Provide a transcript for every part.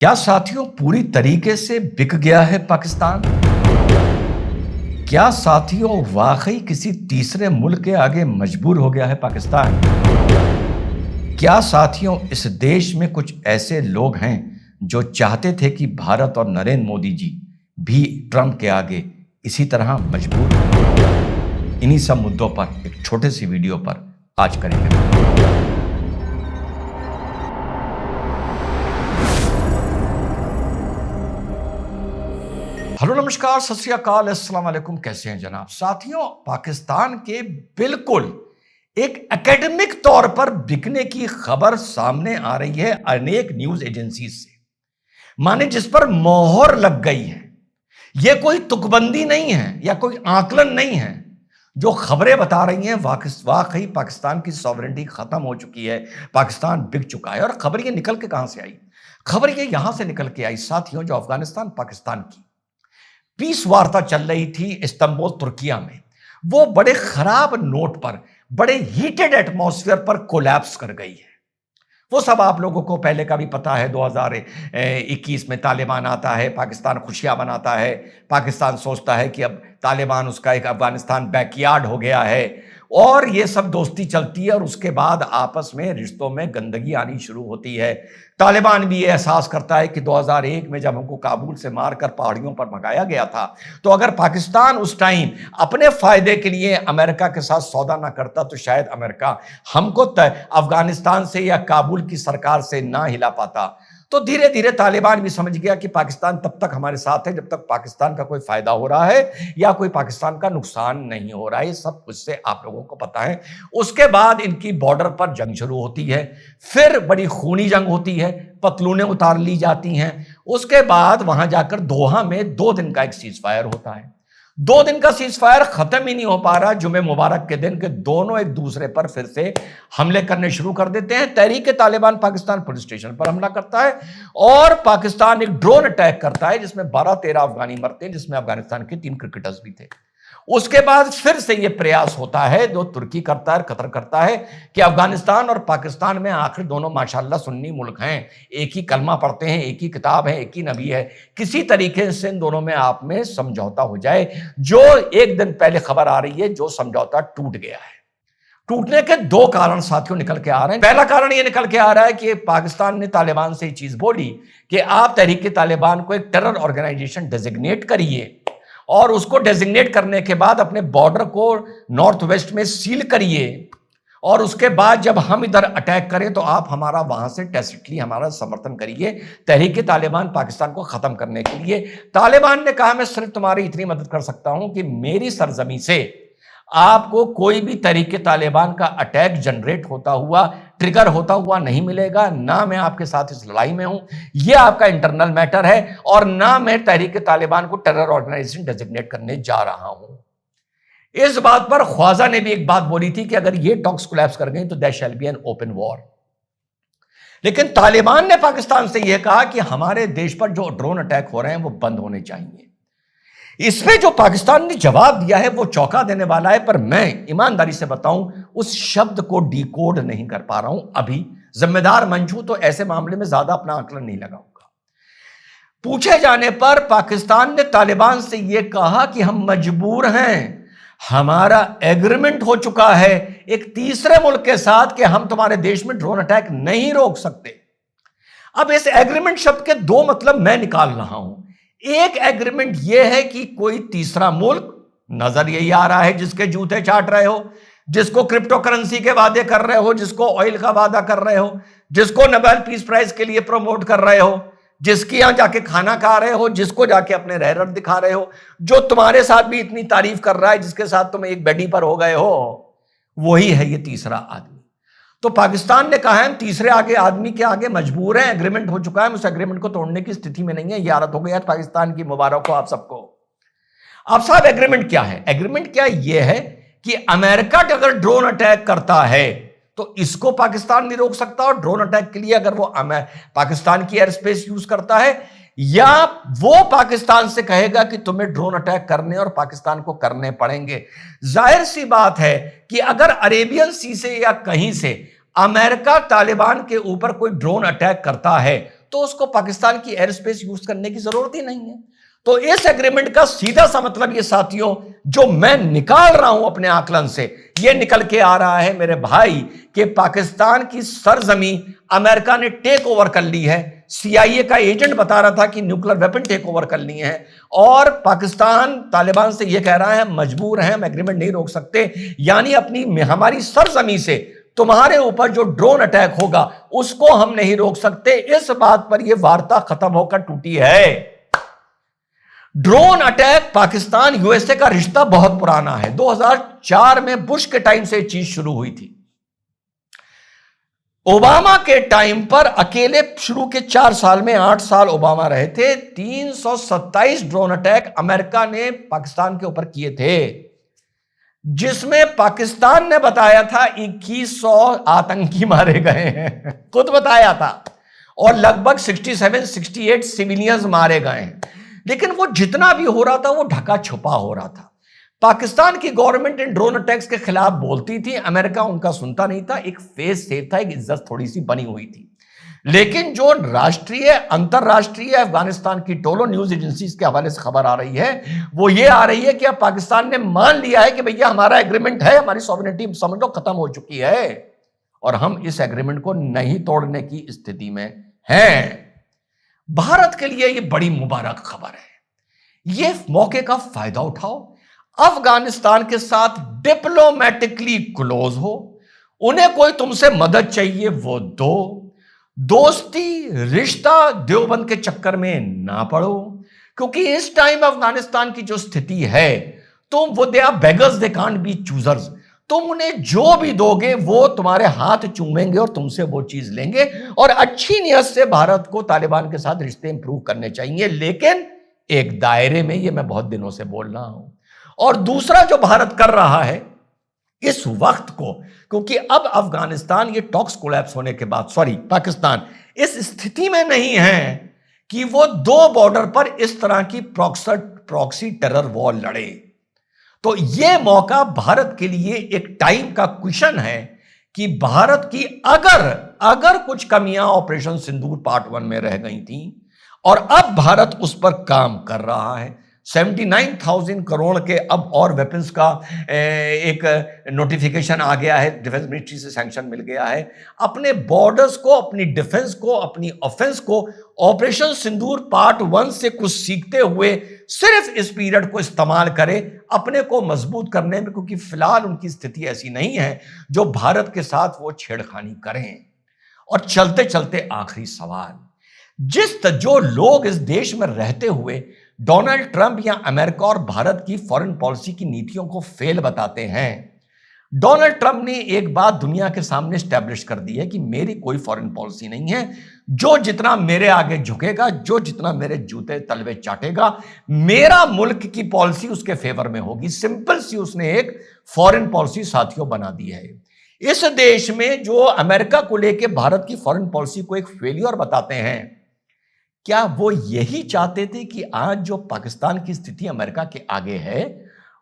क्या साथियों पूरी तरीके से बिक गया है पाकिस्तान? क्या साथियों वाकई किसी तीसरे मुल्क के आगे मजबूर हो गया है पाकिस्तान? क्या साथियों इस देश में कुछ ऐसे लोग हैं जो चाहते थे कि भारत और नरेंद्र मोदी जी भी ट्रंप के आगे इसी तरह मजबूर हों? इन्हीं सब मुद्दों पर एक छोटे सी वीडियो पर आज करेंगे। हेलो नमस्कार सत श्री अकाल अस्सलाम वालेकुम। कैसे हैं जनाब? साथियों पाकिस्तान के बिल्कुल एक एकेडमिक तौर पर बिकने की खबर सामने आ रही है अनेक न्यूज एजेंसी से, माने जिस पर मोहर लग गई है। यह कोई तुकबंदी नहीं है या कोई आकलन नहीं है। जो खबरें बता रही हैं वाकई पाकिस्तान की सॉवरेनिटी खत्म हो चुकी है, पाकिस्तान बिक चुका है। और खबर ये निकल के कहां से आई? खबर ये यहां से निकल के आई साथियों, जो अफगानिस्तान पाकिस्तान की पीस वार्ता चल रही थी इस्तांबुल तुर्किया में, वो बड़े खराब नोट पर, बड़े हीटेड एटमॉस्फेयर पर कोलैप्स कर गई है। वो सब आप लोगों को पहले का भी पता है। 2021 में तालिबान आता है, पाकिस्तान खुशियां मनाता है। पाकिस्तान सोचता है कि अब तालिबान उसका एक अफगानिस्तान बैकयार्ड हो गया है और ये सब दोस्ती चलती है। और उसके बाद आपस में रिश्तों में गंदगी आनी शुरू होती है। तालिबान भी ये एहसास करता है कि 2001 में जब हमको काबुल से मारकर पहाड़ियों पर भगाया गया था, तो अगर पाकिस्तान उस टाइम अपने फायदे के लिए अमेरिका के साथ सौदा ना करता तो शायद अमेरिका हमको अफगानिस्तान से या काबुल की सरकार से ना हिला पाता। तो धीरे धीरे तालिबान भी समझ गया कि पाकिस्तान तब तक हमारे साथ है जब तक पाकिस्तान का कोई फायदा हो रहा है या कोई पाकिस्तान का नुकसान नहीं हो रहा है। ये सब कुछ से आप लोगों को पता है। उसके बाद इनकी बॉर्डर पर जंग शुरू होती है, फिर बड़ी खूनी जंग होती है, पतलूनें उतार ली जाती हैं। उसके बाद वहां जाकर दोहा में 2 दिन का एक सीज फायर होता है। 2 दिन का सीज फायर खत्म ही नहीं हो पा रहा। जुमे मुबारक के दिन के दोनों एक दूसरे पर फिर से हमले करने शुरू कर देते हैं। तहरीक तालिबान पाकिस्तान पुलिस स्टेशन पर हमला करता है और पाकिस्तान एक ड्रोन अटैक करता है जिसमें 12-13 अफगानी मरते हैं, जिसमें अफगानिस्तान के 3 क्रिकेटर्स भी थे। उसके बाद फिर से यह प्रयास होता है, जो तुर्की करता है, कतर करता है, कि अफगानिस्तान और पाकिस्तान में आखिर दोनों माशाल्लाह सुन्नी मुल्क हैं, एक ही कलमा पढ़ते हैं, एक ही किताब है, एक ही नबी है, किसी तरीके से इन दोनों में आप में समझौता हो जाए। जो एक दिन पहले खबर आ रही है, जो समझौता टूट गया है। टूटने के 2 कारण साथियों निकल के आ रहे हैं। पहला कारण यह निकल के आ रहा है कि पाकिस्तान ने तालिबान से ये चीज बोली कि आप तहरीक तालिबान को एक टेरर ऑर्गेनाइजेशन डेजिग्नेट करिए और उसको डेजिग्नेट करने के बाद अपने बॉर्डर को नॉर्थ वेस्ट में सील करिए और उसके बाद जब हम इधर अटैक करें तो आप हमारा वहां से टैसिटली हमारा समर्थन करिए तहरीक तालिबान पाकिस्तान को खत्म करने के लिए। तालिबान ने कहा मैं सिर्फ तुम्हारी इतनी मदद कर सकता हूं कि मेरी सरजमी से आपको कोई भी तहरीक तालिबान का अटैक जनरेट होता हुआ, ट्रिगर होता हुआ नहीं मिलेगा। ना मैं आपके साथ इस लड़ाई में हूं, यह आपका इंटरनल मैटर है, और ना मैं तहरीक तालिबान को टेरर ऑर्गेनाइजेशन डेजिग्नेट करने जा रहा हूं। इस बात पर ख्वाजा ने भी एक बात बोली थी कि अगर ये टॉक्स कोलैप्स कर गई तो there shall be an open war. लेकिन तालिबान ने पाकिस्तान से यह कहा कि हमारे देश पर जो ड्रोन अटैक हो रहे हैं वो बंद होने चाहिए। इस पे जो पाकिस्तान ने जवाब दिया है वो चौंका देने वाला है, पर मैं ईमानदारी से बताऊं उस शब्द को डिकोड नहीं कर पा रहा हूं। अभी जिम्मेदार मंच हूं तो ऐसे मामले में ज्यादा अपना आकलन नहीं लगाऊंगा। पूछे जाने पर पाकिस्तान ने तालिबान से यह कहा कि हम मजबूर हैं, हमारा एग्रीमेंट हो चुका है एक तीसरे मुल्क के साथ कि हम तुम्हारे देश में ड्रोन अटैक नहीं रोक सकते। अब इस एग्रीमेंट शब्द के 2 मतलब मैं निकाल रहा हूं। एक एग्रीमेंट यह है कि कोई तीसरा मुल्क, नजर यही आ रहा है, जिसके जूते चाट रहे हो, जिसको क्रिप्टो करेंसी के वादे कर रहे हो, जिसको ऑयल का वादा कर रहे हो, जिसको नोबेल पीस प्राइज के लिए प्रमोट कर रहे हो, जिसके यहां जाके खाना खा रहे हो, जिसको जाके अपने रहरत दिखा रहे हो, जो तुम्हारे साथ भी इतनी तारीफ कर रहा है, जिसके साथ तुम एक बेडी पर हो गए हो, वही है ये तीसरा आदमी। तो पाकिस्तान ने कहा है तीसरे आदमी के आगे मजबूर है, एग्रीमेंट हो चुका है, उस एग्रीमेंट को तोड़ने की स्थिति में नहीं है। ये आदत हो गई है पाकिस्तान की। मुबारक हो आप सबको। अब साहब एग्रीमेंट क्या है? एग्रीमेंट क्या ये है कि अमेरिका अगर ड्रोन अटैक करता है तो इसको पाकिस्तान नहीं रोक सकता, और ड्रोन अटैक के लिए अगर वो पाकिस्तान की एयर स्पेस यूज करता है या वो पाकिस्तान से कहेगा कि तुम्हें ड्रोन अटैक करने और पाकिस्तान को करने पड़ेंगे। जाहिर सी बात है कि अगर अरेबियन सी से या कहीं से अमेरिका तालिबान के ऊपर कोई ड्रोन अटैक करता है तो उसको पाकिस्तान की एयर स्पेस यूज करने की जरूरत ही नहीं है। तो इस एग्रीमेंट का सीधा सा मतलब ये साथियों, जो मैं निकाल रहा हूं अपने आकलन से, ये निकल के आ रहा है मेरे भाई कि पाकिस्तान की सरजमी अमेरिका ने टेक ओवर कर ली है। सीआईए का एजेंट बता रहा था कि न्यूक्लियर वेपन टेक ओवर कर लिए हैं, और पाकिस्तान तालिबान से यह कह रहा है मजबूर है, हम एग्रीमेंट नहीं रोक सकते। यानी अपनी हमारी सरजमी से तुम्हारे ऊपर जो ड्रोन अटैक होगा उसको हम नहीं रोक सकते। इस बात पर यह वार्ता खत्म होकर टूटी है। ड्रोन अटैक पाकिस्तान यूएसए का रिश्ता बहुत पुराना है। 2004 में बुश के टाइम से चीज शुरू हुई थी। ओबामा के टाइम पर अकेले शुरू के 4 साल में, 8 साल ओबामा रहे थे, 327 ड्रोन अटैक अमेरिका ने पाकिस्तान के ऊपर किए थे, जिसमें पाकिस्तान ने बताया था 2100 आतंकी मारे गए हैं, खुद बताया था, और लगभग 67-68 सिविलियंस मारे गए हैं। लेकिन वो जितना भी हो रहा था वो ढका छुपा हो रहा था। पाकिस्तान की गवर्नमेंट इन ड्रोन अटैक्स के खिलाफ बोलती थी, अमेरिका उनका सुनता नहीं था। एक फेस सेफ था, एक इज्जत थोड़ी सी बनी हुई थी। लेकिन जो राष्ट्रीय अंतरराष्ट्रीय अफगानिस्तान की टोलो न्यूज एजेंसीज के हवाले से खबर आ रही है, वो ये आ रही है कि अब पाकिस्तान ने मान लिया है कि भैया हमारा एग्रीमेंट है, हमारी सॉवरेनिटी समझ लो खत्म हो चुकी है और हम इस एग्रीमेंट को नहीं तोड़ने की स्थिति में हैं। भारत के लिए यह बड़ी मुबारक खबर है। यह मौके का फायदा उठाओ, अफगानिस्तान के साथ डिप्लोमेटिकली क्लोज हो, उन्हें कोई तुमसे मदद चाहिए वो दो, दोस्ती रिश्ता देवबंद के चक्कर में ना पड़ो, क्योंकि इस टाइम अफगानिस्तान की जो स्थिति है, तुम वो they are beggars, they can't be choosers. तुम उन्हें जो भी दोगे वो तुम्हारे हाथ चूमेंगे और तुमसे वो चीज लेंगे। और अच्छी नियत से भारत को तालिबान के साथ रिश्ते इंप्रूव करने चाहिए, लेकिन एक दायरे में, ये मैं बहुत दिनों से बोल रहा हूं। और दूसरा जो भारत कर रहा है इस वक्त को, क्योंकि अब अफगानिस्तान ये टॉक्स कोलैप्स होने के बाद, पाकिस्तान इस स्थिति में नहीं है कि वो 2 बॉर्डर पर इस तरह की प्रॉक्सी टेरर वॉर लड़े। तो यह मौका भारत के लिए एक टाइम का क्वेश्चन है कि भारत की अगर कुछ कमियां ऑपरेशन सिंदूर पार्ट 1 में रह गई थी और अब भारत उस पर काम कर रहा है। 79,000 करोड़ के अब और वेपन्स का एक नोटिफिकेशन आ गया है, डिफेंस मिनिस्ट्री से सैंक्शन मिल गया है। अपने बॉर्डर्स को, अपनी डिफेंस को, अपनी ऑफेंस को ऑपरेशन सिंदूर पार्ट 1 से कुछ सीखते हुए सिर्फ इस पीरियड को इस्तेमाल करें अपने को मजबूत करने में, क्योंकि फिलहाल उनकी स्थिति ऐसी नहीं है जो भारत के साथ वो छेड़खानी करें। और चलते चलते आखिरी सवाल, जो लोग इस देश में रहते हुए डोनाल्ड ट्रंप या अमेरिका और भारत की फॉरेन पॉलिसी की नीतियों को फेल बताते हैं, डोनाल्ड ट्रंप ने एक बात दुनिया के सामने स्टैब्लिश कर दी है कि मेरी कोई फॉरेन पॉलिसी नहीं है। जो जितना मेरे आगे झुकेगा, जो जितना मेरे जूते तलवे चाटेगा, मेरा मुल्क की पॉलिसी उसके फेवर में होगी। सिंपल सी उसने एक फॉरेन पॉलिसी साथियों बना दी है। इस देश में जो अमेरिका को लेकर भारत की फॉरेन पॉलिसी को एक फेलियर बताते हैं, क्या वो यही चाहते थे कि आज जो पाकिस्तान की स्थिति अमेरिका के आगे है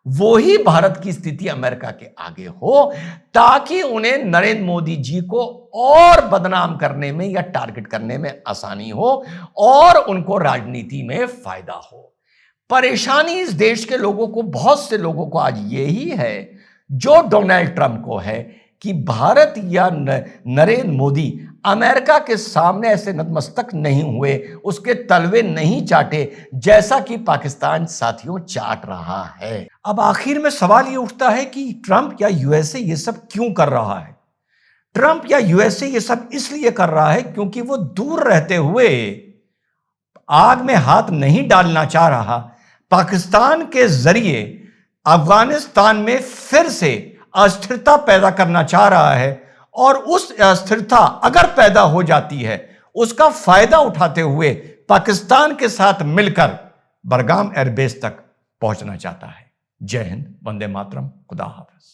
वो ही भारत की स्थिति अमेरिका के आगे हो, ताकि उन्हें नरेंद्र मोदी जी को और बदनाम करने में या टारगेट करने में आसानी हो और उनको राजनीति में फायदा हो। परेशानी इस देश के लोगों को, बहुत से लोगों को आज यही है जो डोनाल्ड ट्रंप को है कि भारत या नरेंद्र मोदी अमेरिका के सामने ऐसे नतमस्तक नहीं हुए, उसके तलवे नहीं चाटे जैसा कि पाकिस्तान साथियों चाट रहा है। अब आखिर में सवाल ये उठता है कि ट्रंप या यूएसए ये सब क्यों कर रहा है? ट्रंप या यूएसए ये सब इसलिए कर रहा है क्योंकि वो दूर रहते हुए आग में हाथ नहीं डालना चाह रहा। पाकिस्तान के जरिए अफगानिस्तान में फिर से अस्थिरता पैदा करना चाह रहा है, और उस अस्थिरता अगर पैदा हो जाती है उसका फायदा उठाते हुए पाकिस्तान के साथ मिलकर बरगाम एयरबेस तक पहुंचना चाहता है। जय हिंद, वंदे मातरम, खुदा हाफिज।